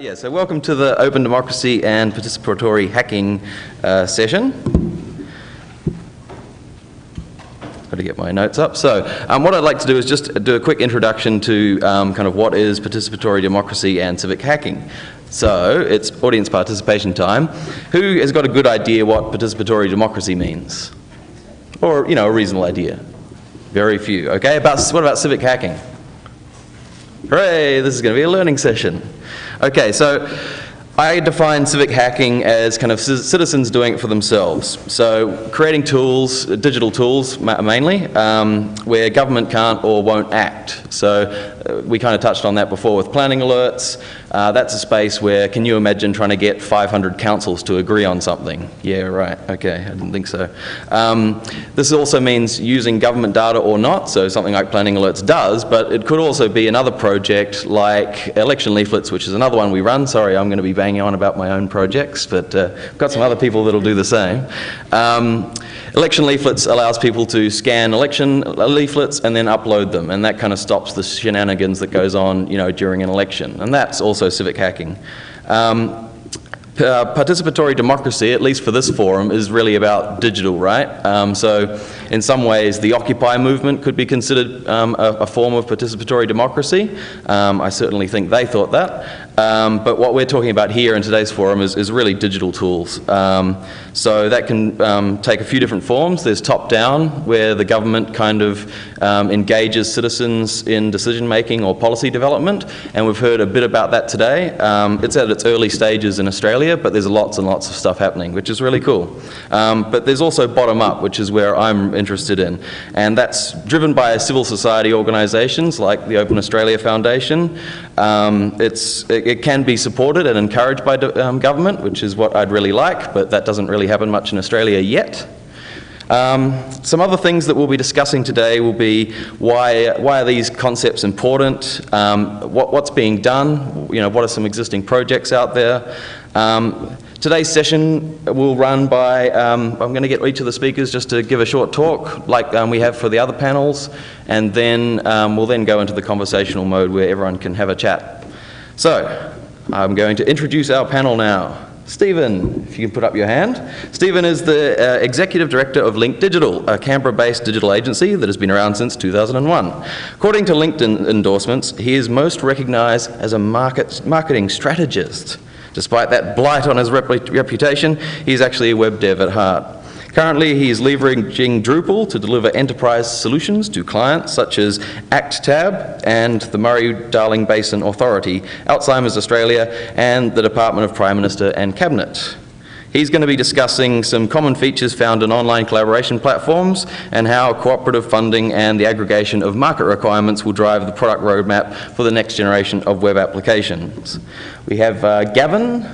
So welcome to the Open Democracy and Participatory Hacking session. Got to get my notes up. So what I'd like to do is just do a quick introduction to kind of what is participatory democracy and civic hacking. So it's audience participation time. Who has got a good idea what participatory democracy means? Or, you know, a reasonable idea? Very few. Okay, what about civic hacking? Hooray, this is going to be a learning session. Okay, so I define civic hacking as kind of citizens doing it for themselves. So creating tools, digital tools mainly, where government can't or won't act. So we kind of touched on that before with planning alerts. That's a space where, can you imagine trying to get 500 councils to agree on something? Yeah, right, okay, I didn't think so. This also means using government data or not, so something like planning alerts does, but it could also be another project like election leaflets, which is another one we run. Sorry, I'm going to be banging on about my own projects, but I've got some other people that'll do the same. Election leaflets allows people to scan election leaflets and then upload them, and that kind of stops the shenanigans that goes on, you know, during an election, and that's also civic hacking. Participatory democracy, at least for this forum, is really about digital, right? So in some ways the Occupy movement could be considered a form of participatory democracy. I certainly think they thought that. But what we're talking about here in today's forum is really digital tools. So that can take a few different forms. There's top-down, where the government kind of engages citizens in decision-making or policy development, and we've heard a bit about that today. It's at its early stages in Australia, but there's lots and lots of stuff happening, which is really cool. But there's also bottom-up, which is where I'm interested in, and that's driven by civil society organisations like the Open Australia Foundation. It can be supported and encouraged by government, which is what I'd really like, but that doesn't really happen much in Australia yet. Some other things that we'll be discussing today will be why are these concepts important, what's being done, you know, what are some existing projects out there. Today's session will run by, I'm going to get each of the speakers just to give a short talk like we have for the other panels, and then we'll then go into the conversational mode where everyone can have a chat. So I'm going to introduce our panel now. Stephen, if you can put up your hand. Stephen is the Executive Director of Link Digital, a Canberra-based digital agency that has been around since 2001. According to LinkedIn endorsements, he is most recognised as a marketing strategist. Despite that blight on his reputation, he's actually a web dev at heart. Currently, he is leveraging Drupal to deliver enterprise solutions to clients such as ACT-TAB and the Murray-Darling Basin Authority, Alzheimer's Australia, and the Department of Prime Minister and Cabinet. He's going to be discussing some common features found in online collaboration platforms and how cooperative funding and the aggregation of market requirements will drive the product roadmap for the next generation of web applications. We have Gavin.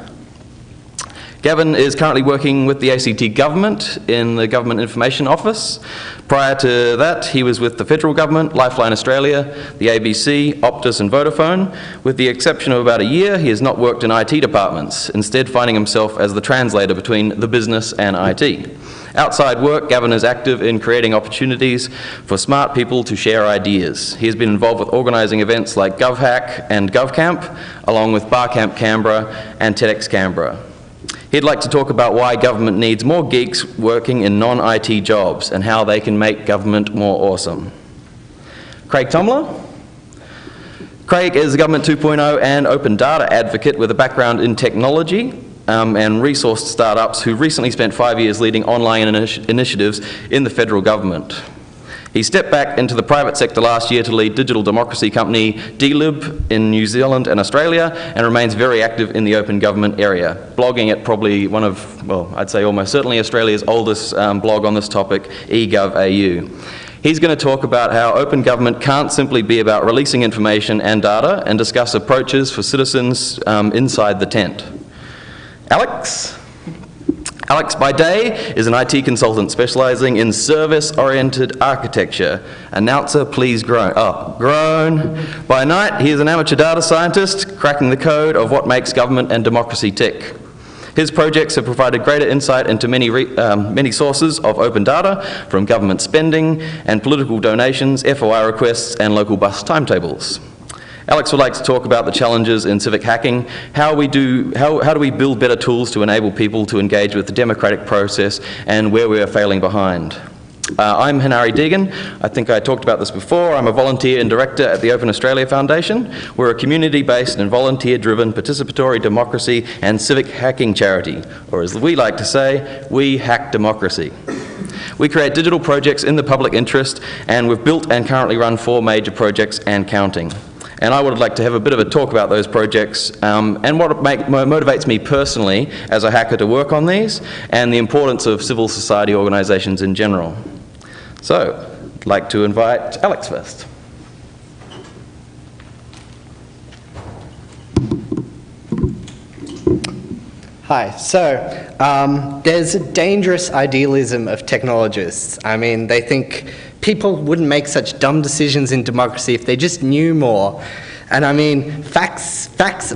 Gavin is currently working with the ACT government in the Government Information Office. Prior to that, he was with the federal government, Lifeline Australia, the ABC, Optus and Vodafone. With the exception of about a year, he has not worked in IT departments, instead finding himself as the translator between the business and IT. Outside work, Gavin is active in creating opportunities for smart people to share ideas. He has been involved with organising events like GovHack and GovCamp, along with Barcamp Canberra and TEDx Canberra. He'd like to talk about why government needs more geeks working in non-IT jobs and how they can make government more awesome. Craig Tomler. Craig is a Government 2.0 and open data advocate with a background in technology and resourced startups who recently spent 5 years leading online initiatives in the federal government. He stepped back into the private sector last year to lead digital democracy company DLib in New Zealand and Australia, and remains very active in the open government area, blogging at probably one of, well, I'd say almost certainly Australia's oldest blog on this topic, eGov.au. He's going to talk about how open government can't simply be about releasing information and data, and discuss approaches for citizens inside the tent. Alex? Alex, by day, is an IT consultant specialising in service-oriented architecture. Announcer, please groan. Oh, groan. By night, he is an amateur data scientist, cracking the code of what makes government and democracy tick. His projects have provided greater insight into many sources of open data, from government spending and political donations, FOI requests, and local bus timetables. Alex would like to talk about the challenges in civic hacking, how do we build better tools to enable people to engage with the democratic process, and where we are failing behind. I'm Hanari Deegan. I think I talked about this before. I'm a volunteer and director at the Open Australia Foundation. We're a community-based and volunteer-driven participatory democracy and civic hacking charity, or as we like to say, we hack democracy. We create digital projects in the public interest, and we've built and currently run 4 major projects and counting. And I would like to have a bit of a talk about those projects and what motivates me personally as a hacker to work on these, and the importance of civil society organisations in general. So, I'd like to invite Alex first. Hi. So, there's a dangerous idealism of technologists. I mean, they think people wouldn't make such dumb decisions in democracy if they just knew more. And I mean,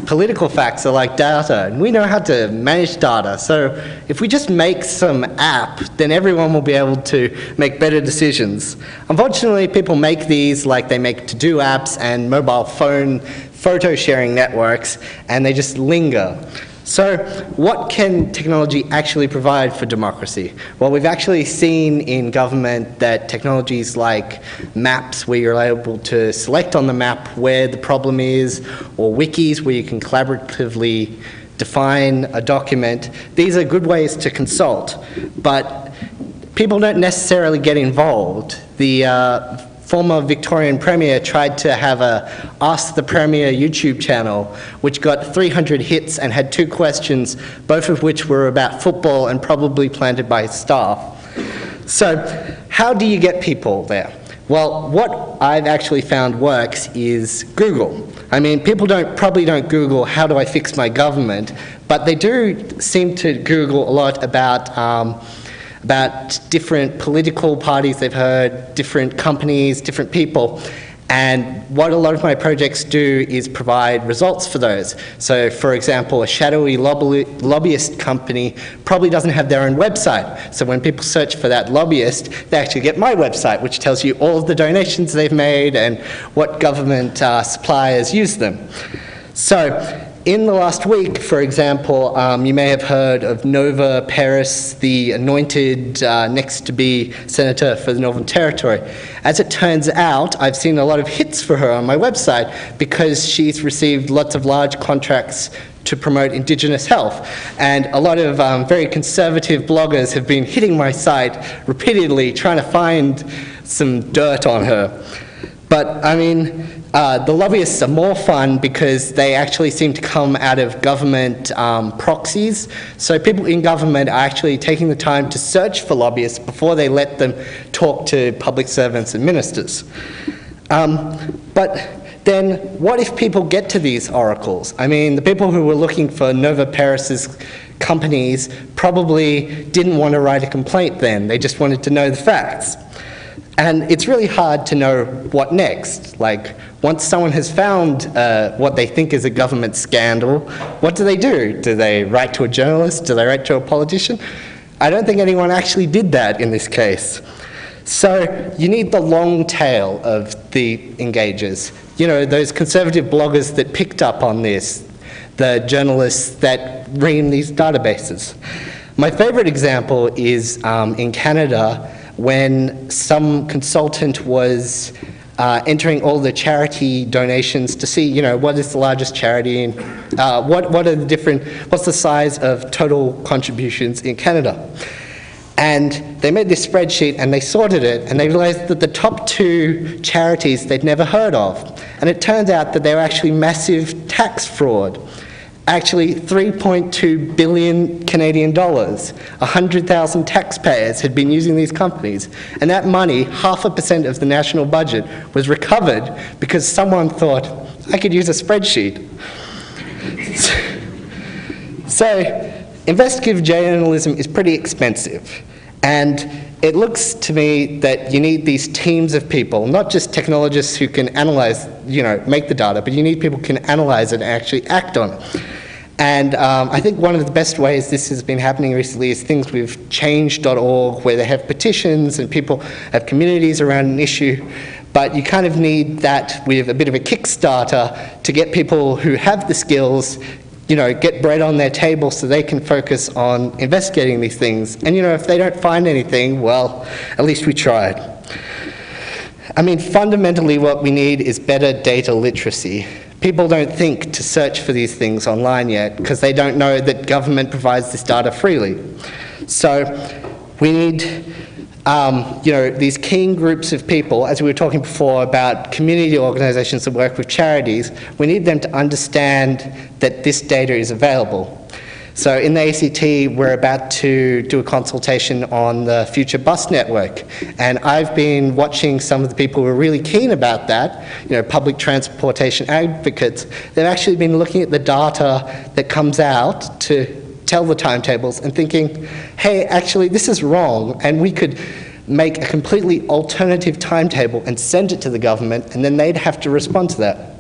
political facts are like data, and we know how to manage data. So if we just make some app, then everyone will be able to make better decisions. Unfortunately, people make these like they make to-do apps and mobile phone photo sharing networks, and they just linger. So what can technology actually provide for democracy? Well, we've actually seen in government that technologies like maps, where you're able to select on the map where the problem is, or wikis, where you can collaboratively define a document, these are good ways to consult. But people don't necessarily get involved. The former Victorian Premier tried to have a Ask the Premier YouTube channel, which got 300 hits and had 2 questions, both of which were about football and probably planted by his staff. So how do you get people there? Well, what I've actually found works is Google. I mean, people probably don't Google, how do I fix my government, but they do seem to Google a lot about different political parties they've heard, different companies, different people. And what a lot of my projects do is provide results for those. So, for example, a shadowy lobbyist company probably doesn't have their own website. So when people search for that lobbyist, they actually get my website, which tells you all of the donations they've made and what government suppliers use them. So, in the last week, for example, you may have heard of Nova Peris, the anointed next-to-be senator for the Northern Territory. As it turns out, I've seen a lot of hits for her on my website because she's received lots of large contracts to promote Indigenous health. And a lot of very conservative bloggers have been hitting my site repeatedly, trying to find some dirt on her. But, I mean, the lobbyists are more fun because they actually seem to come out of government proxies. So people in government are actually taking the time to search for lobbyists before they let them talk to public servants and ministers. But then what if people get to these oracles? I mean, the people who were looking for Nova Peris's companies probably didn't want to write a complaint then. They just wanted to know the facts. And it's really hard to know what next. Like, once someone has found what they think is a government scandal, what do? Do they write to a journalist? Do they write to a politician? I don't think anyone actually did that in this case. So you need the long tail of the engagers. You know, those conservative bloggers that picked up on this, the journalists that ream these databases. My favorite example is in Canada, when some consultant was entering all the charity donations to see, you know, what is the largest charity and what's the size of total contributions in Canada. And they made this spreadsheet and they sorted it and they realized that the top 2 charities they'd never heard of. And it turns out that they were actually massive tax fraud. Actually, 3.2 billion Canadian dollars. 100,000 taxpayers had been using these companies. And that money, 0.5% of the national budget, was recovered because someone thought, I could use a spreadsheet. So, investigative journalism is pretty expensive. And it looks to me that you need these teams of people, not just technologists who can analyze, you know, make the data, but you need people who can analyze it and actually act on it. And I think one of the best ways this has been happening recently is things with change.org, where they have petitions and people have communities around an issue. But you kind of need that with a bit of a Kickstarter to get people who have the skills, get bread on their table so they can focus on investigating these things. And if they don't find anything, well, at least we tried. I mean, fundamentally what we need is better data literacy. People don't think to search for these things online yet because they don't know that government provides this data freely. So we need these keen groups of people, as we were talking before about community organizations that work with charities, we need them to understand that this data is available. So in the ACT, we're about to do a consultation on the future bus network. And I've been watching some of the people who are really keen about that, public transportation advocates. They've actually been looking at the data that comes out to tell the timetables and thinking, hey, actually, this is wrong, and we could make a completely alternative timetable and send it to the government, and then they'd have to respond to that.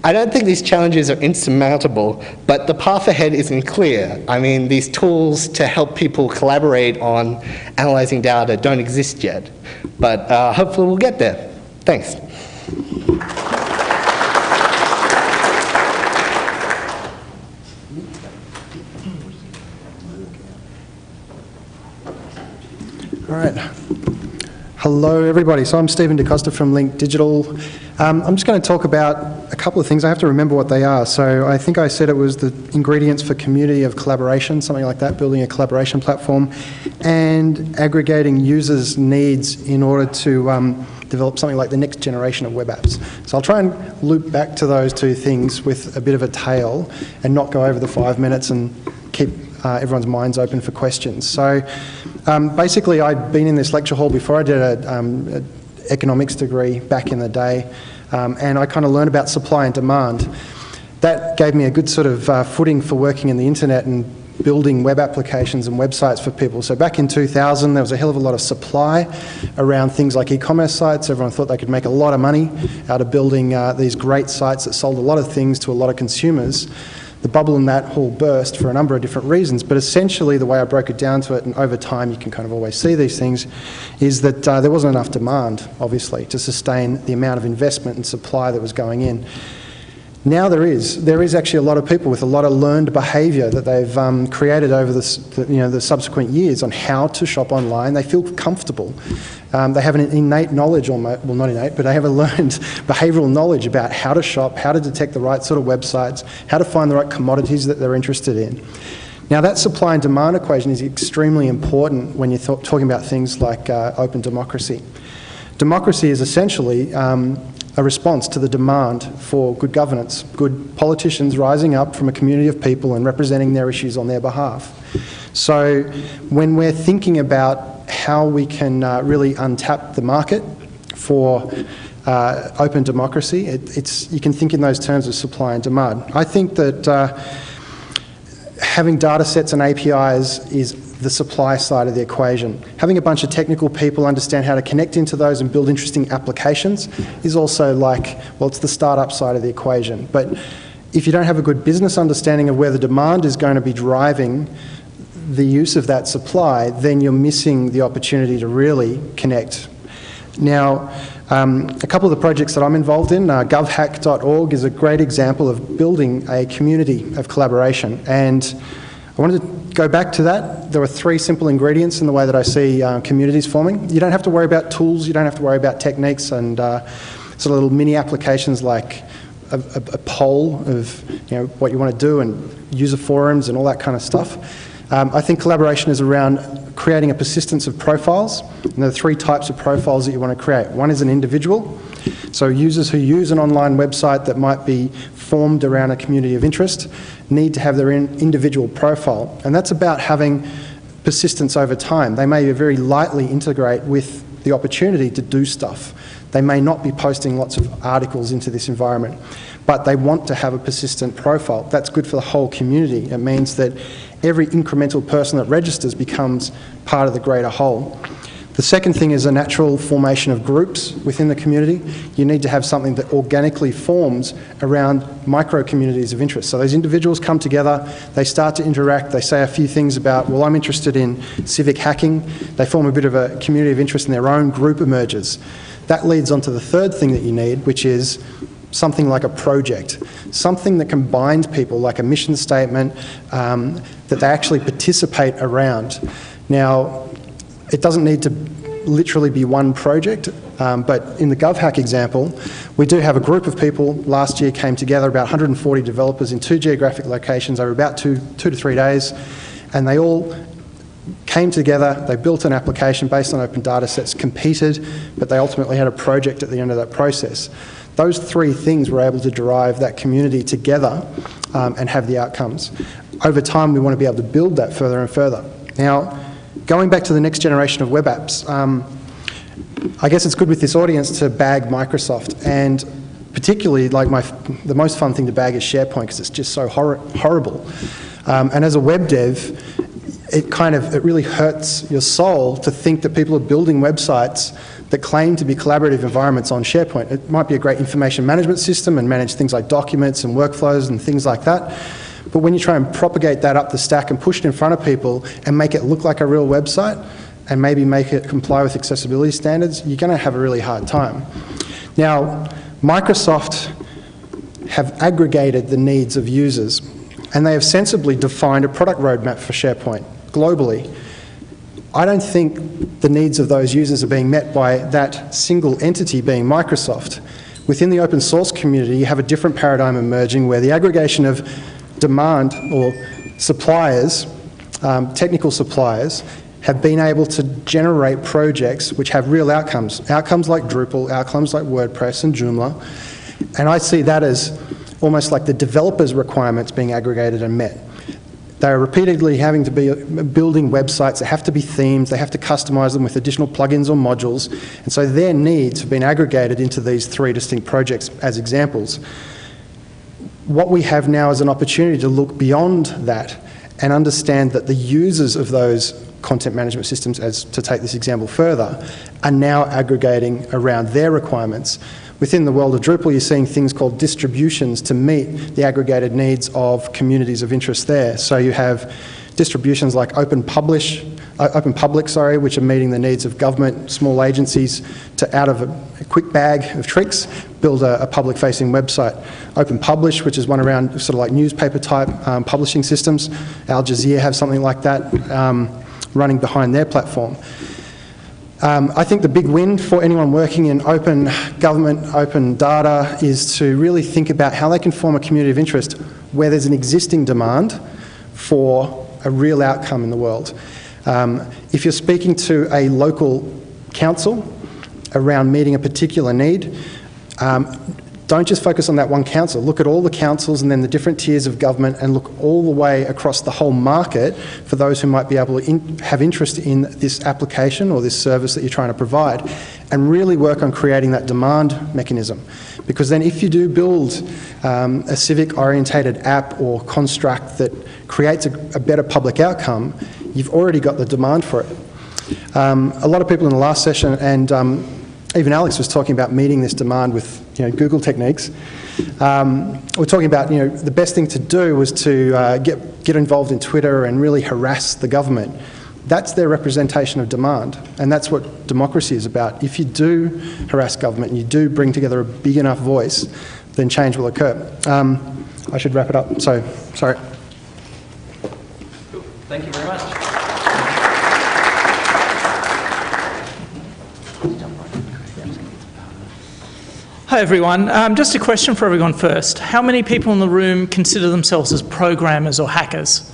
I don't think these challenges are insurmountable, but the path ahead isn't clear. I mean, these tools to help people collaborate on analyzing data don't exist yet, but hopefully we'll get there. Thanks. All right. Hello, everybody. So I'm Stephen DaCosta from Link Digital. I'm just going to talk about a couple of things. I have to remember what they are. So I think I said it was the ingredients for community of collaboration, something like that, building a collaboration platform, and aggregating users' needs in order to develop something like the next generation of web apps. So I'll try and loop back to those two things with a bit of a tail and not go over the 5 minutes and keep everyone's minds open for questions. So basically, I'd been in this lecture hall before. I did an economics degree back in the day, and I kind of learned about supply and demand. That gave me a good sort of footing for working in the internet and building web applications and websites for people. So back in 2000, there was a hell of a lot of supply around things like e-commerce sites. Everyone thought they could make a lot of money out of building these great sites that sold a lot of things to a lot of consumers. The bubble in that all burst for a number of different reasons, but essentially the way I broke it down to it, and over time you can kind of always see these things, is that there wasn't enough demand, obviously, to sustain the amount of investment and supply that was going in. Now there is actually a lot of people with a lot of learned behaviour that they've created over the subsequent years on how to shop online. They feel comfortable. They have an innate knowledge, well, not innate, but they have a learned behavioural knowledge about how to shop, how to detect the right sort of websites, how to find the right commodities that they're interested in. Now that supply and demand equation is extremely important when you're talking about things like open democracy. Democracy is essentially a response to the demand for good governance, good politicians rising up from a community of people and representing their issues on their behalf. So when we're thinking about how we can really untap the market for open democracy, you can think in those terms of supply and demand. I think that having data sets and APIs is the supply side of the equation. Having a bunch of technical people understand how to connect into those and build interesting applications is also it's the startup side of the equation. But if you don't have a good business understanding of where the demand is going to be driving the use of that supply, then you're missing the opportunity to really connect. Now, a couple of the projects that I'm involved in, govhack.org is a great example of building a community of collaboration. And I wanted to go back to that. There were 3 simple ingredients in the way that I see communities forming. You don't have to worry about tools, you don't have to worry about techniques and sort of little mini applications like a poll of what you want to do and user forums and all that kind of stuff. I think collaboration is around creating a persistence of profiles. And there are 3 types of profiles that you want to create. One is an individual. So users who use an online website that might be formed around a community of interest need to have their individual profile. And that's about having persistence over time. They may very lightly integrate with the opportunity to do stuff. They may not be posting lots of articles into this environment, but they want to have a persistent profile. That's good for the whole community. It means that every incremental person that registers becomes part of the greater whole. The second thing is a natural formation of groups within the community. You need to have something that organically forms around micro-communities of interest. So those individuals come together, they start to interact, they say a few things about, well, I'm interested in civic hacking. They form a bit of a community of interest and their own group emerges. That leads on to the third thing that you need, which is something like a project, something that can bind people, like a mission statement, that they actually participate around. Now, it doesn't need to literally be one project, but in the GovHack example, we do have a group of people last year came together, about 140 developers in 2 geographic locations over about two to 3 days, and they all came together, they built an application based on open data sets, competed, but they ultimately had a project at the end of that process. Those 3 things were able to drive that community together and have the outcomes. Over time, we want to be able to build that further and further. Now, going back to the next generation of web apps, I guess it's good with this audience to bag Microsoft, and particularly like the most fun thing to bag is SharePoint because it's just so horrible. And as a web dev, it really hurts your soul to think that people are building websites that claim to be collaborative environments on SharePoint. It might be a great information management system and manage things like documents and workflows and things like that. But when you try and propagate that up the stack and push it in front of people and make it look like a real website and maybe make it comply with accessibility standards, you're going to have a really hard time. Now, Microsoft have aggregated the needs of users, and they have sensibly defined a product roadmap for SharePoint globally. I don't think the needs of those users are being met by that single entity being Microsoft. Within the open source community, you have a different paradigm emerging where the aggregation of demand or suppliers, technical suppliers, have been able to generate projects which have real outcomes. Outcomes like Drupal, outcomes like WordPress and Joomla. And I see that as almost like the developers' requirements being aggregated and met. They're repeatedly having to be building websites, they have to be themed, they have to customize them with additional plugins or modules, and so their needs have been aggregated into these 3 distinct projects as examples. What we have now is an opportunity to look beyond that and understand that the users of those content management systems, as to take this example further, are now aggregating around their requirements. Within the world of Drupal, you're seeing things called distributions to meet the aggregated needs of communities of interest there. So you have distributions like Open Public, which are meeting the needs of government, small agencies, to out of a quick bag of tricks, build a public-facing website. Open Publish, which is one around sort of like newspaper-type publishing systems. Al Jazeera have something like that running behind their platform. I think the big win for anyone working in open government, open data, is to really think about how they can form a community of interest where there's an existing demand for a real outcome in the world. If you're speaking to a local council around meeting a particular need, don't just focus on that one council. Look at all the councils and then the different tiers of government, and look all the way across the whole market for those who might be able to have interest in this application or this service that you're trying to provide, and really work on creating that demand mechanism. Because then if you do build a civic-orientated app or construct that creates a better public outcome, you've already got the demand for it. A lot of people in the last session, and even Alex was talking about meeting this demand with Google techniques. We're talking about the best thing to do was to get involved in Twitter and really harass the government. That's their representation of demand, and that's what democracy is about. If you do harass government and you do bring together a big enough voice, then change will occur. I should wrap it up, so sorry. Cool. Thank you very much. Hi everyone, just a question for everyone first. How many people in the room consider themselves as programmers or hackers?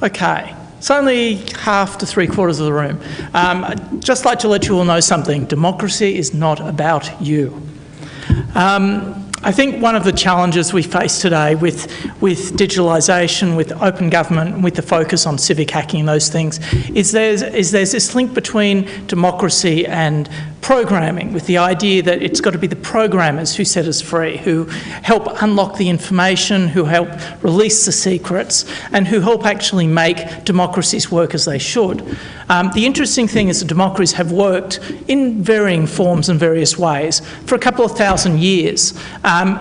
Okay, it's only half to 3/4 of the room. I'd just like to let you all know something. Democracy is not about you. I think one of the challenges we face today with digitalisation, with open government, with the focus on civic hacking and those things, is there's this link between democracy and programming, with the idea that it's got to be the programmers who set us free, who help unlock the information, who help release the secrets, and who help actually make democracies work as they should. The interesting thing is that democracies have worked in varying forms and various ways for a couple of thousand years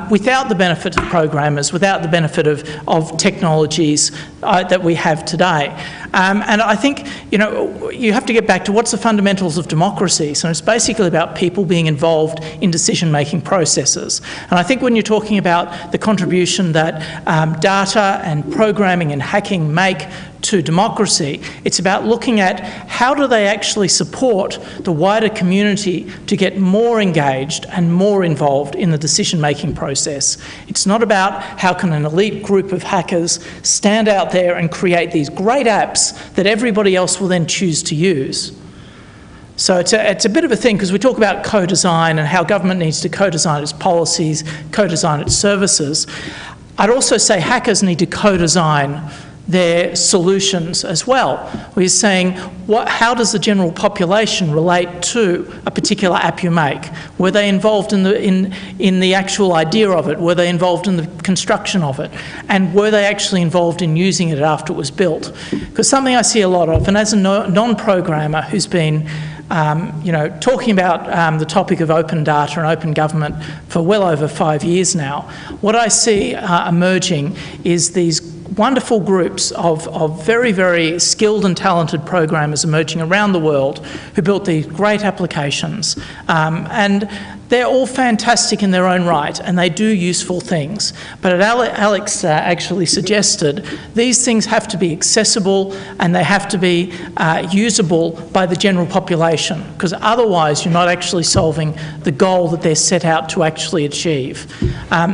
without the benefit of programmers, without the benefit of technologies that we have today. And I think, you have to get back to what's the fundamentals of democracy. So it's basically basically about people being involved in decision-making processes. And I think when you're talking about the contribution that data and programming and hacking make to democracy, it's about looking at how do they actually support the wider community to get more engaged and more involved in the decision-making process. It's not about how can an elite group of hackers stand out there and create these great apps that everybody else will then choose to use. So it's a bit of a thing, because we talk about co-design and how government needs to co-design its policies, co-design its services. I'd also say hackers need to co-design their solutions as well. We're saying, how does the general population relate to a particular app you make? Were they involved in the actual idea of it? Were they involved in the construction of it? And were they actually involved in using it after it was built? Because something I see a lot of, and as a non-programmer who's been talking about the topic of open data and open government for well over 5 years now, what I see emerging is these wonderful groups of very, very skilled and talented programmers emerging around the world who built these great applications. And they're all fantastic in their own right, and they do useful things. But as Alex actually suggested, these things have to be accessible and they have to be usable by the general population, because otherwise you're not actually solving the goal that they're set out to actually achieve.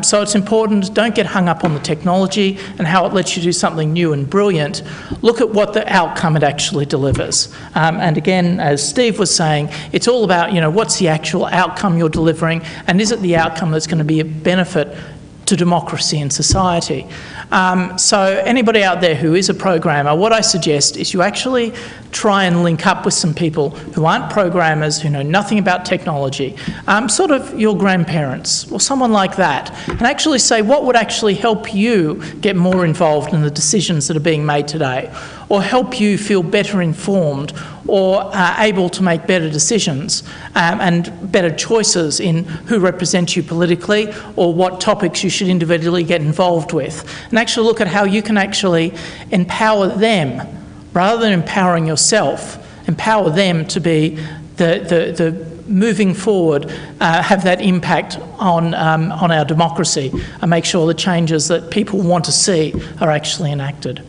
So it's important, don't get hung up on the technology and how it lets you do something new and brilliant. Look at what the outcome it actually delivers. And again, as Steve was saying, it's all about, what's the actual outcome you're delivering, and is it the outcome that's going to be a benefit to democracy and society? So anybody out there who is a programmer, what I suggest is you actually try and link up with some people who aren't programmers, who know nothing about technology, sort of your grandparents or someone like that, and actually say what would actually help you get more involved in the decisions that are being made today, or help you feel better informed or able to make better decisions and better choices in who represents you politically or what topics you should individually get involved with. And actually look at how you can actually empower them, rather than empowering yourself, empower them to be the moving forward, have that impact on our democracy, and make sure the changes that people want to see are actually enacted.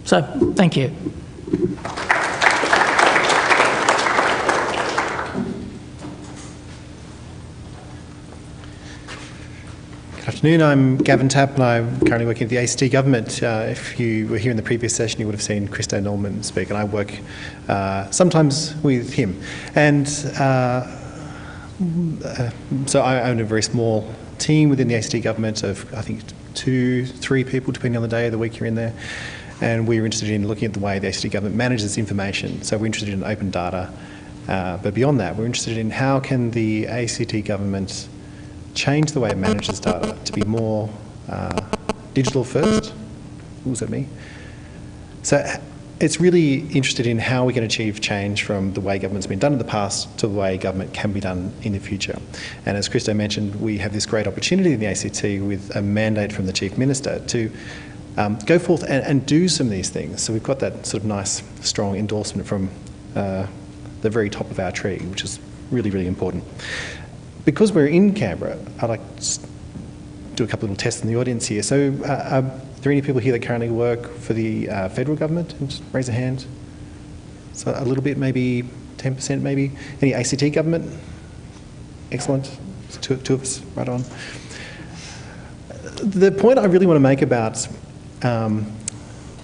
So, thank you. Good afternoon, I'm Gavin Tapp and I'm currently working at the ACT government. If you were here in the previous session, you would have seen Christo Norman speak, and I work sometimes with him. And so I own a very small team within the ACT government of, I think, 2-3 people, depending on the day of the week you're in there. And we're interested in looking at the way the ACT government manages information. So we're interested in open data. But beyond that, we're interested in how can the ACT government change the way it manages data to be more digital first. What was that me? So it's really interested in how we can achieve change from the way government's been done in the past to the way government can be done in the future. And as Christo mentioned, we have this great opportunity in the ACT with a mandate from the Chief Minister to go forth and do some of these things. So we've got that sort of nice, strong endorsement from the very top of our tree, which is really, really important. Because we're in Canberra, I'd like to just do a couple of little tests in the audience here. So are there any people here that currently work for the federal government? Just raise a hand. So a little bit, maybe 10% maybe. Any ACT government? Excellent. Two of us, right on. The point I really want to make about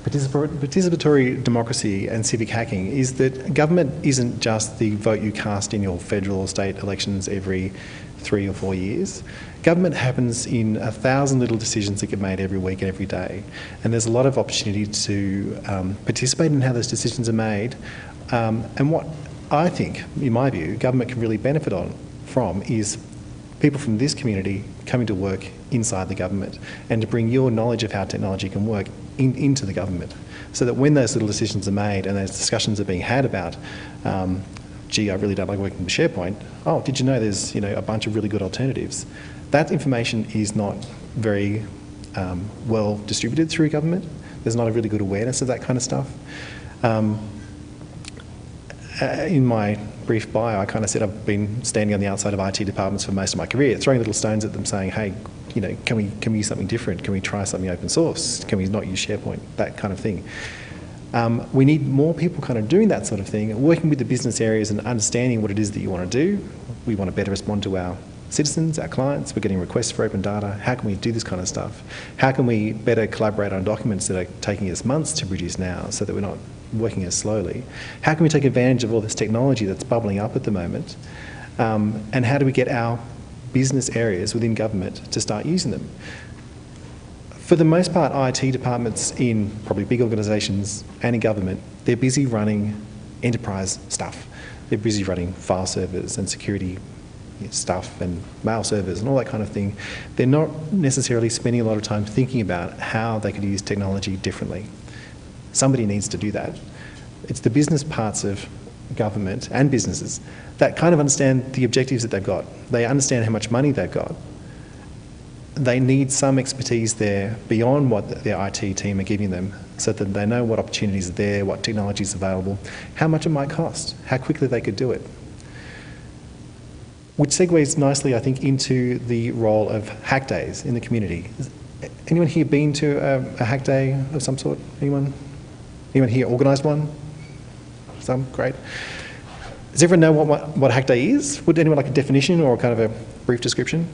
participatory democracy and civic hacking is that government isn't just the vote you cast in your federal or state elections every 3 or 4 years. Government happens in 1,000 little decisions that get made every week and every day. And there's a lot of opportunity to participate in how those decisions are made. And what I think, in my view, government can really benefit from is people from this community coming to work inside the government and to bring your knowledge of how technology can work into the government, so that when those little decisions are made and those discussions are being had about, gee, I really don't like working with SharePoint. Oh, did you know there's a bunch of really good alternatives? That information is not very well distributed through government. There's not a really good awareness of that kind of stuff. In my brief bio, I kind of said I've been standing on the outside of IT departments for most of my career, throwing little stones at them saying, hey, you know, can we use something different? Can we try something open source? Can we not use SharePoint? That kind of thing. We need more people kind of doing that sort of thing, working with the business areas and understanding what it is that you want to do. We want to better respond to our citizens, our clients. We're getting requests for open data. How can we do this kind of stuff? How can we better collaborate on documents that are taking us months to produce now so that we're not working as slowly? How can we take advantage of all this technology that's bubbling up at the moment? And how do we get our business areas within government to start using them? For the most part, IT departments in probably big organisations and in government, they're busy running enterprise stuff. They're busy running file servers and security stuff and mail servers and all that kind of thing. They're not necessarily spending a lot of time thinking about how they could use technology differently. Somebody needs to do that. It's the business parts of government and businesses that kind of understand the objectives that they've got. They understand how much money they've got. They need some expertise there beyond what their IT team are giving them so that they know what opportunities are there, what technology is available, how much it might cost, how quickly they could do it. Which segues nicely, I think, into the role of hack days in the community. Has anyone here been to a hack day of some sort? Anyone? Anyone here organised one? Some? Great. Does everyone know what a hack day is? Would anyone like a definition or kind of a brief description?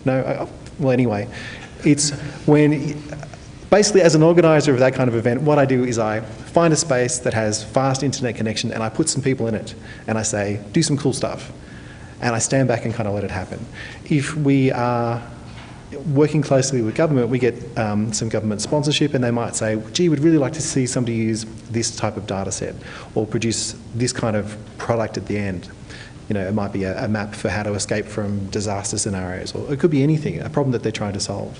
No? Well, anyway, it's when, basically as an organiser of that kind of event, what I do is I find a space that has fast internet connection and I put some people in it and I say, do some cool stuff. And I stand back and kind of let it happen. If we are working closely with government, we get some government sponsorship and they might say, gee, we'd really like to see somebody use this type of data set or produce this kind of product at the end. You know, it might be a map for how to escape from disaster scenarios, or it could be anything, a problem that they're trying to solve.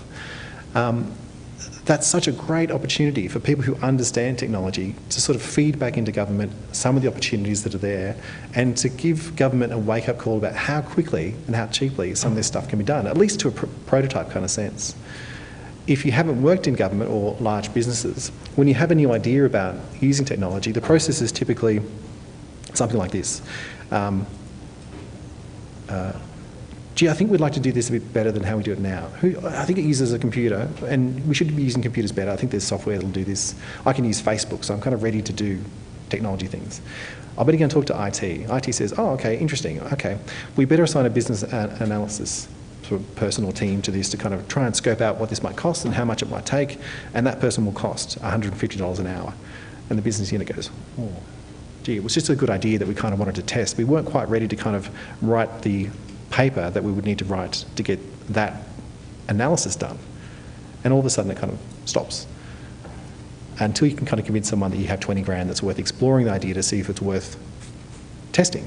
That's such a great opportunity for people who understand technology to sort of feed back into government some of the opportunities that are there and to give government a wake-up call about how quickly and how cheaply some of this stuff can be done, at least to a prototype kind of sense. If you haven't worked in government or large businesses, when you have a new idea about using technology, the process is typically something like this. Gee, I think we'd like to do this a bit better than how we do it now. I think it uses a computer, and we should be using computers better. I think there's software that'll do this. I can use Facebook, so I'm kind of ready to do technology things. I better go and talk to IT. IT says, oh, okay, interesting. Okay, we better assign a business analysis sort of person or team to this to kind of try and scope out what this might cost and how much it might take, and that person will cost $150 an hour. And the business unit goes, oh, gee, it was just a good idea that we kind of wanted to test. We weren't quite ready to kind of write the paper that we would need to write to get that analysis done. And all of a sudden it kind of stops. Until you can kind of convince someone that you have 20 grand that's worth exploring the idea to see if it's worth testing.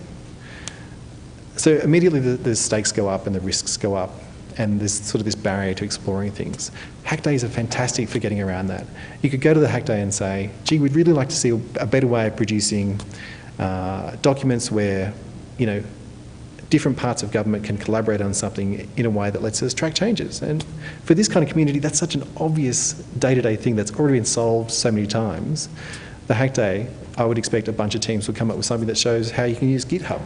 So immediately the stakes go up and the risks go up and there's sort of this barrier to exploring things. Hack days are fantastic for getting around that. You could go to the hack day and say, gee, we'd really like to see a better way of producing documents where, you know, different parts of government can collaborate on something in a way that lets us track changes. And for this kind of community, that's such an obvious day-to-day thing that's already been solved so many times. The hack day, I would expect a bunch of teams would come up with something that shows how you can use GitHub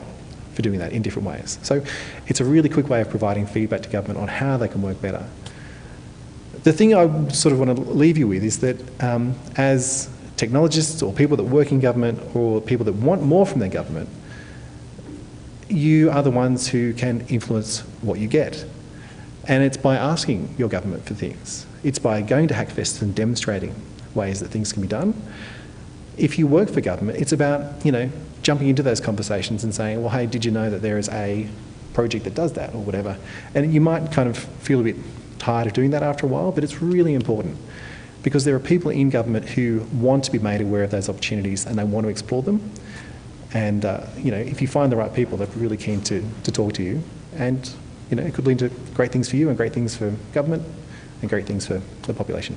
for doing that in different ways. So it's a really quick way of providing feedback to government on how they can work better. The thing I sort of want to leave you with is that as technologists or people that work in government or people that want more from their government, you are the ones who can influence what you get. And it's by asking your government for things. It's by going to Hackfests and demonstrating ways that things can be done. If you work for government, it's about, you know, jumping into those conversations and saying, well, hey, did you know that there is a project that does that or whatever? And you might kind of feel a bit tired of doing that after a while, but it's really important because there are people in government who want to be made aware of those opportunities and they want to explore them. And you know, if you find the right people, they're really keen to talk to you. And you know, it could lead to great things for you and great things for government and great things for the population.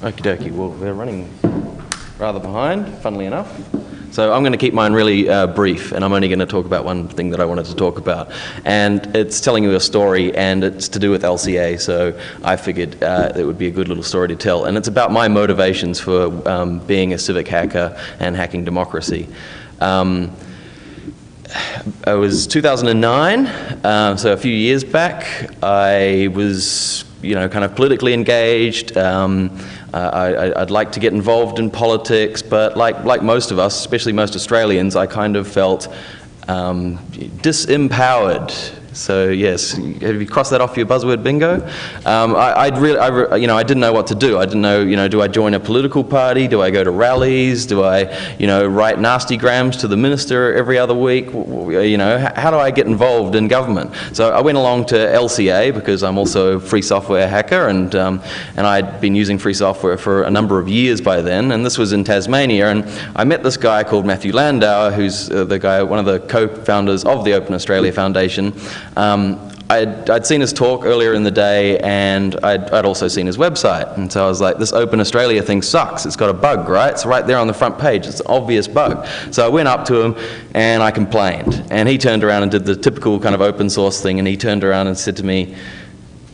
Okie dokie, well, we're running rather behind, funnily enough. So I'm going to keep mine really brief, and I'm only going to talk about one thing that I wanted to talk about. And it's telling you a story, and it's to do with LCA, so I figured it would be a good little story to tell. And it's about my motivations for being a civic hacker and hacking democracy. It was 2009, so a few years back. I was, kind of politically engaged. I'd like to get involved in politics, but like most of us, especially most Australians, I kind of felt disempowered. So yes, have you crossed that off your buzzword bingo? I didn't know what to do. I didn't know, do I join a political party? Do I go to rallies? Do I, write nasty grams to the minister every other week? How do I get involved in government? So I went along to LCA because I'm also a free software hacker, and I'd been using free software for a number of years by then, and this was in Tasmania, and I met this guy called Matthew Landauer, who's one of the co-founders of the Open Australia Foundation. I'd seen his talk earlier in the day, and I'd also seen his website, and so I was like, this Open Australia thing sucks. It's got a bug, right? It's right there on the front page. It's an obvious bug. So I went up to him and I complained, and he turned around and did the typical kind of open source thing, and he turned around and said to me,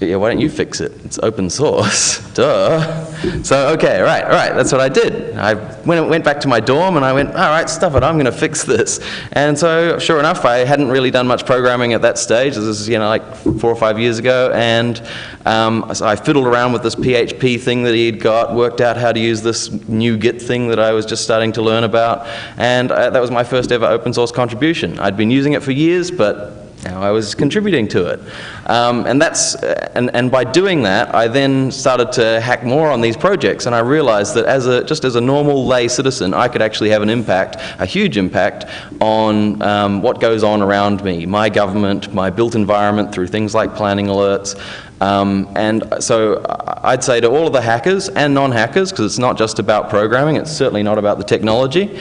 yeah, why don't you fix it? It's open source. Duh. So, okay, right, that's what I did. I went back to my dorm and I went, all right, stuff it, I'm going to fix this. And so, sure enough, I hadn't really done much programming at that stage. This is, like 4 or 5 years ago. And so I fiddled around with this PHP thing that he'd got, worked out how to use this new Git thing that I was just starting to learn about. And that was my first ever open source contribution. I'd been using it for years, but now I was contributing to it. And by doing that, I then started to hack more on these projects, and I realized that just as a normal lay citizen, I could actually have an impact, a huge impact, on what goes on around me, my government, my built environment, through things like planning alerts. And so I'd say to all of the hackers and non-hackers, because it's not just about programming, it's certainly not about the technology,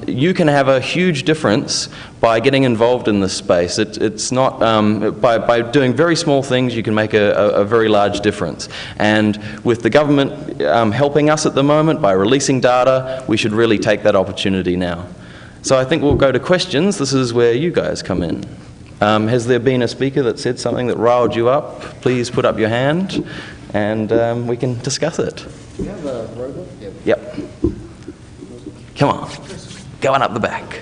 you can have a huge difference by getting involved in this space. It's not, by doing very small things, you can make a very large difference. And with the government helping us at the moment by releasing data, we should really take that opportunity now. So I think we'll go to questions. This is where you guys come in. Has there been a speaker that said something that riled you up? Please put up your hand and we can discuss it. Do you have a robot? Yep. Come on, going up the back.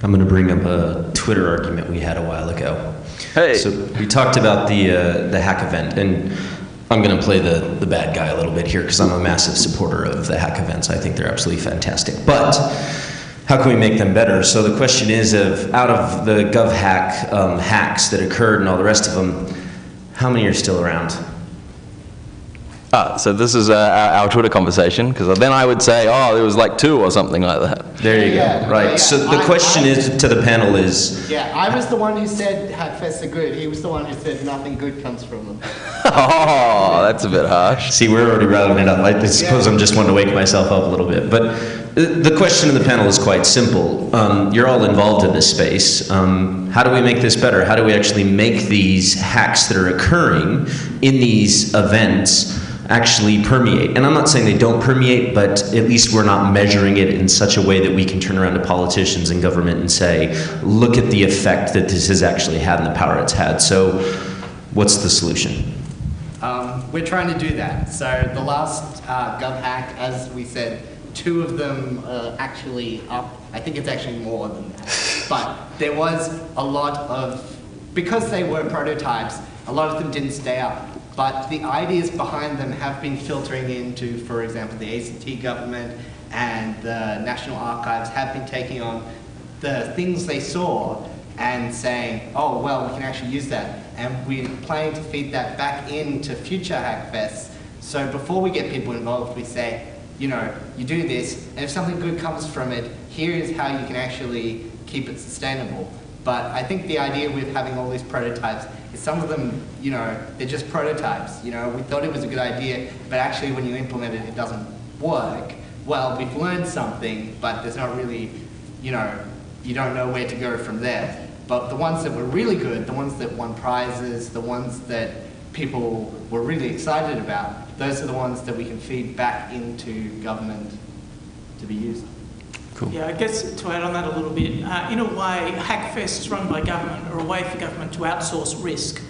I'm going to bring up a Twitter argument we had a while ago. Hey. So we talked about the hack event, and I'm going to play the bad guy a little bit here because I'm a massive supporter of the hack events. I think they're absolutely fantastic. But how can we make them better? So the question is, out of the GovHack hacks that occurred and all the rest of them, how many are still around? So this is our Twitter conversation, because then I would say, oh, there was like 2 or something like that. There you go. Right. Yeah. So the question to the panel is... Yeah, I was the one who said hackfests are good. He was the one who said nothing good comes from them. Oh, that's a bit harsh. See, we're already rattling it up. I suppose I'm just wanting to wake myself up a little bit. But the question of the panel is quite simple. You're all involved in this space. How do we make this better? How do we actually make these hacks that are occurring in these events actually permeate? And I'm not saying they don't permeate, but at least we're not measuring it in such a way that we can turn around to politicians and government and say, look at the effect that this has actually had and the power it's had. So what's the solution? We're trying to do that. So the last GovHack, as we said, 2 of them actually up. I think it's actually more than that. But there was a lot of, because they were prototypes, a lot of them didn't stay up. But the ideas behind them have been filtering into, for example, the ACT government and the National Archives have been taking on the things they saw and saying, oh, well, we can actually use that. And we're planning to feed that back into future hackfests. So before we get people involved, we say, you do this, and if something good comes from it, here is how you can actually keep it sustainable. But I think the idea with having all these prototypes is some of them, they're just prototypes. We thought it was a good idea, but actually when you implement it, it doesn't work. Well, we've learned something, but there's not really, you don't know where to go from there. But the ones that were really good, the ones that won prizes, the ones that, people were really excited about, those are the ones that we can feed back into government to be used. Yeah, I guess to add on that a little bit, in a way, hackfests run by government are a way for government to outsource risk.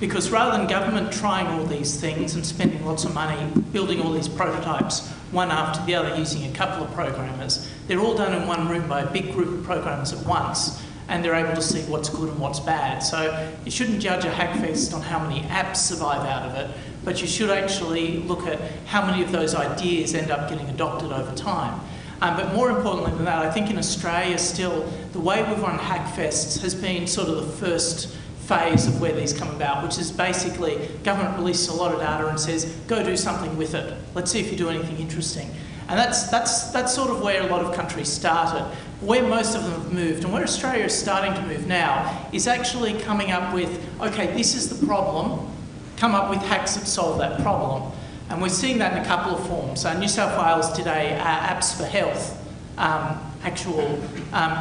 Because rather than government trying all these things and spending lots of money building all these prototypes, one after the other using a couple of programmers, they're all done in one room by a big group of programmers at once, and they're able to see what's good and what's bad. So you shouldn't judge a hackfest on how many apps survive out of it, but you should actually look at how many of those ideas end up getting adopted over time. But more importantly than that, I think in Australia still, the way we've run hackfests has been sort of the first phase of where these come about, which is basically government releases a lot of data and says, go do something with it. Let's see if you do anything interesting. And that's sort of where a lot of countries started. Where most of them have moved, and where Australia is starting to move now, is actually coming up with, okay, this is the problem, come up with hacks that solve that problem. And we're seeing that in a couple of forms. New South Wales did a Apps for Health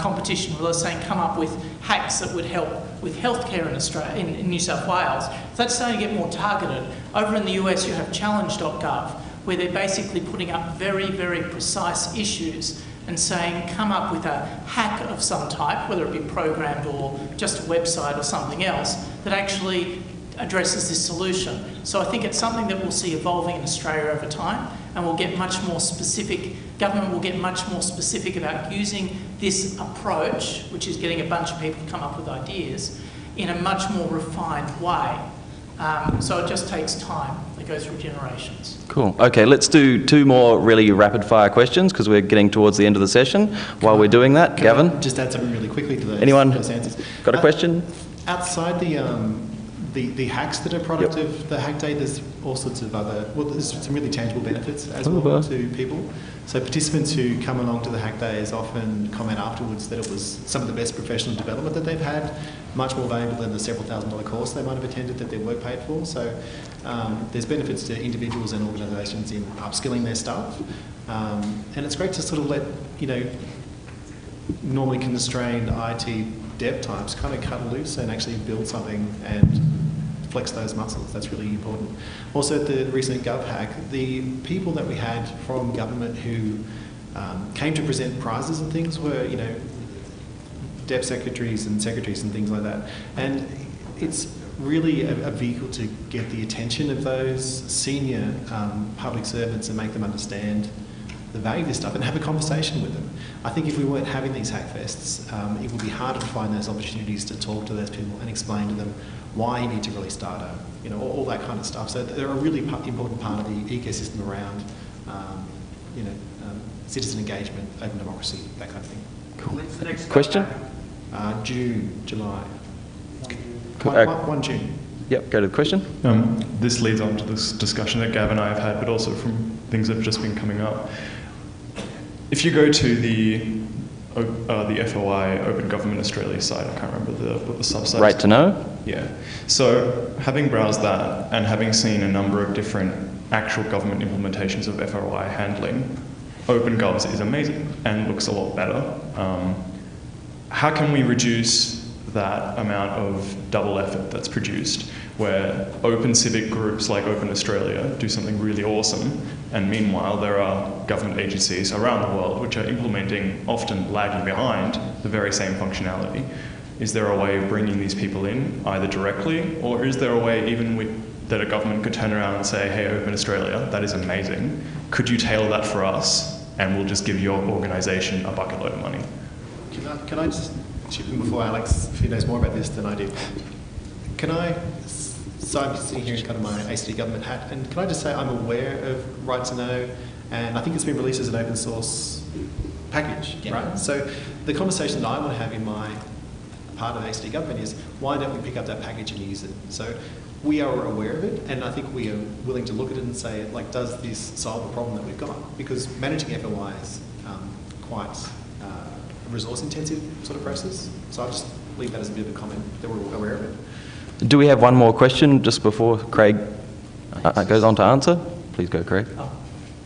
competition where they're saying come up with hacks that would help with healthcare in Australia, in New South Wales. So that's starting to get more targeted. Over in the US you have challenge.gov where they're basically putting up very, very precise issues and saying come up with a hack of some type, whether it be programmed or just a website or something else, that actually addresses this solution. So I think it's something that we'll see evolving in Australia over time, and we'll get much more specific, government will get much more specific about using this approach, which is getting a bunch of people to come up with ideas, in a much more refined way. So it just takes time. It goes through generations. Cool. Okay, let's do 2 more really rapid-fire questions because we're getting towards the end of the session. While we're doing that, Gavin? I just add something really quickly to those, Anyone those answers. got a question? Outside the hacks that are product of the Hack Day, there's all sorts of other, well, there's some really tangible benefits as well to people. So participants who come along to the Hack Days often comment afterwards that it was some of the best professional development that they've had, much more valuable than the several $1,000 course they might have attended that their work paid for. So there's benefits to individuals and organisations in upskilling their staff. And it's great to sort of let, normally constrained IT dev types kind of cut loose and actually build something and flex those muscles. That's really important. Also, at the recent GovHack, the people that we had from government who came to present prizes and things were, dev secretaries and things like that. And it's really a vehicle to get the attention of those senior public servants and make them understand the value of this stuff and have a conversation with them. I think if we weren't having these hackfests, it would be harder to find those opportunities to talk to those people and explain to them why you need to really start all that kind of stuff. So they're a really important part of the ecosystem around, citizen engagement, open democracy, that kind of thing. Cool. When's the next Question? June, July. Cool. 1 June. Yep, go to the question. This leads on to this discussion that Gav and I have had, but also from things that have just been coming up. If you go to the FOI Open Government Australia site, I can't remember what the subsite is. Right to know? Yeah. So having browsed that and having seen a number of different actual government implementations of FOI handling, OpenGovs is amazing and looks a lot better. How can we reduce that amount of double effort that's produced where open civic groups like Open Australia do something really awesome, and meanwhile there are government agencies around the world which are implementing, often lagging behind, the very same functionality? Is there a way of bringing these people in, either directly, or is there a way even that a government could turn around and say, hey, Open Australia, that is amazing, could you tailor that for us, and we'll just give your organisation a bucket load of money? Can I just chip in before Alex, if he knows more about this than I do? So I'm sitting here in kind of my ACT government hat, and can I just say I'm aware of Right to Know, and I think it's been released as an open source package, right? So the conversation that I want to have in my part of ACT government is, why don't we pick up that package and use it? So we are aware of it, and I think we are willing to look at it and say, does this solve the problem that we've got? Because managing FOI is quite a resource-intensive sort of process. So I'll just leave that as a bit of a comment that we're aware of it. Do we have one more question just before Craig goes on to answer? Please go, Craig.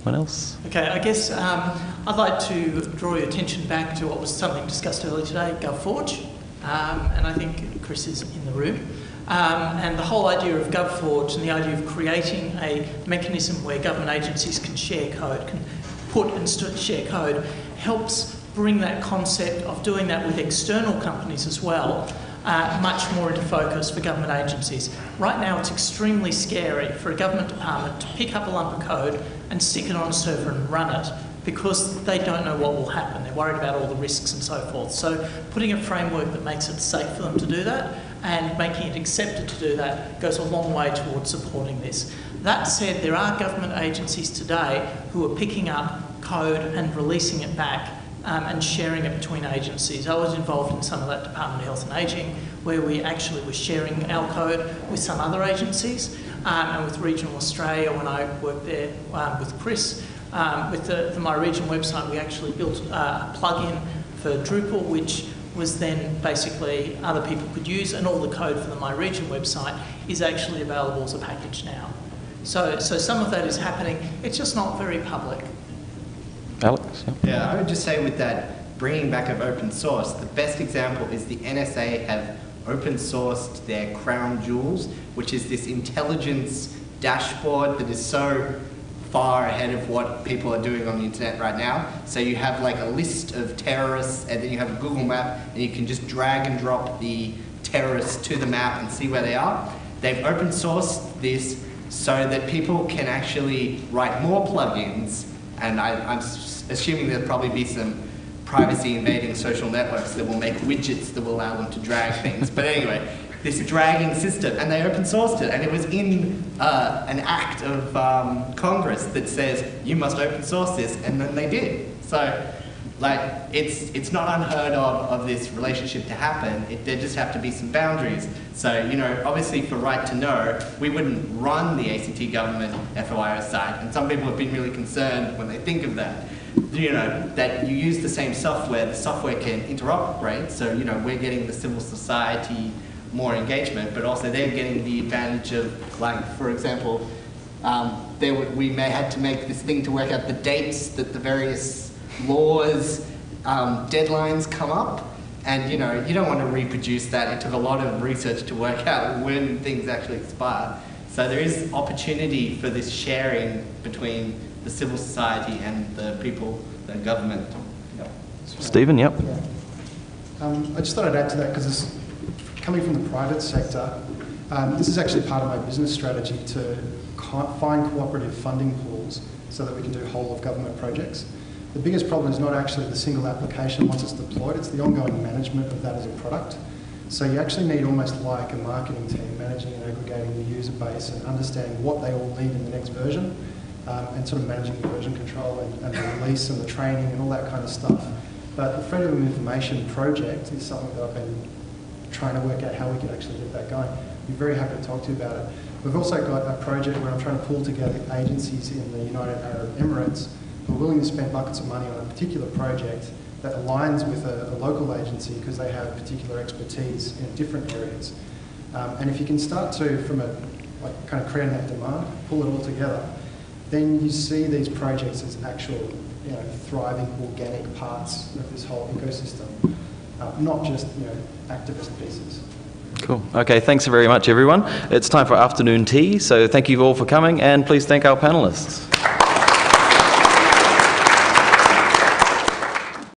Anyone else? Okay, I guess I'd like to draw your attention back to what was something discussed earlier today, GovForge, and I think Chris is in the room. And the whole idea of GovForge and the idea of creating a mechanism where government agencies can share code, can put and share code, helps bring that concept of doing that with external companies as well much more into focus for government agencies. Right now it's extremely scary for a government department to pick up a lump of code and stick it on a server and run it, because they don't know what will happen. They're worried about all the risks and so forth. So putting a framework that makes it safe for them to do that and making it accepted to do that goes a long way towards supporting this. That said, there are government agencies today who are picking up code and releasing it back and sharing it between agencies. I was involved in some of that Department of Health and Ageing, where we actually were sharing our code with some other agencies, and with Regional Australia when I worked there with Chris. With the My Region website, we actually built a plugin for Drupal, which was then basically other people could use, and all the code for the My Region website is actually available as a package now. So some of that is happening. It's just not very public. Alex? Yeah, I would just say with that bringing back of open source, the best example is the NSA have open sourced their crown jewels, which is this intelligence dashboard that is so far ahead of what people are doing on the internet right now. So you have like a list of terrorists, and then you have a Google map, and you can just drag and drop the terrorists to the map and see where they are. They've open sourced this so that people can actually write more plugins, and I'm assuming there'll probably be some privacy invading social networks that will make widgets that will allow them to drag things. But anyway, this dragging system, and they open sourced it, and it was in an act of Congress that says you must open source this, and then they did. So, like, it's not unheard of this relationship to happen. There just have to be some boundaries. So, you know, obviously for Right to Know, we wouldn't run the ACT government FOIO site, and some people have been really concerned when they think of that. You know, that you use the same software, the software can interoperate, so, you know, we're getting the civil society more engagement, but also they're getting the advantage of, like, for example, we may have to make this thing to work out the dates that the various laws, deadlines come up, and, you know, you don't want to reproduce that. It took a lot of research to work out when things actually expire. So there is opportunity for this sharing between the civil society and the people, the government. Yep. Stephen, yep. Yeah. I just thought I'd add to that, because coming from the private sector, this is actually part of my business strategy to find cooperative funding pools so that we can do whole of government projects. The biggest problem is not actually the single application once it's deployed, it's the ongoing management of that as a product. So you actually need almost like a marketing team managing and aggregating the user base and understanding what they all need in the next version, and sort of managing the version control and the release and the training and all that kind of stuff. But the Freedom of Information project is something that I've been trying to work out how we can actually get that going. I'd be very happy to talk to you about it. We've also got a project where I'm trying to pull together agencies in the United Arab Emirates who are willing to spend buckets of money on a particular project that aligns with a local agency because they have particular expertise in different areas. And if you can start to, from a, like, kind of creating that demand, pull it all together, then you see these projects as actual, you know, thriving organic parts of this whole ecosystem, not just, you know, activist pieces. Cool. Okay, thanks very much, everyone. It's time for afternoon tea, so thank you all for coming, and please thank our panellists.